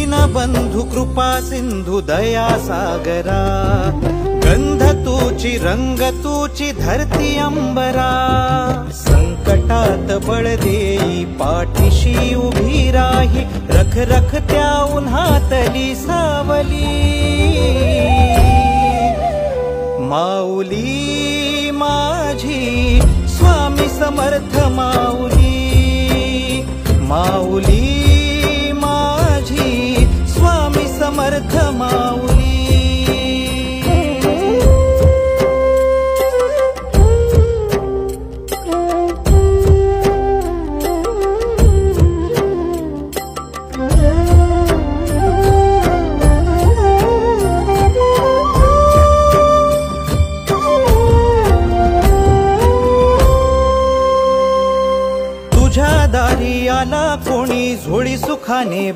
दीनबंधु कृपा सिंधु दया सागरा, गंध तूची रंग तूची धरती अंबरा, संकटात बळ देई पाठीशी उभी राही, रख रख त्या उन्हातली सावली। माऊली माझी स्वामी समर्थ माऊली, माऊली माझी स्वामी समर्थ माऊली। तुझ्या दारी आला कोणी झोळी सुखाने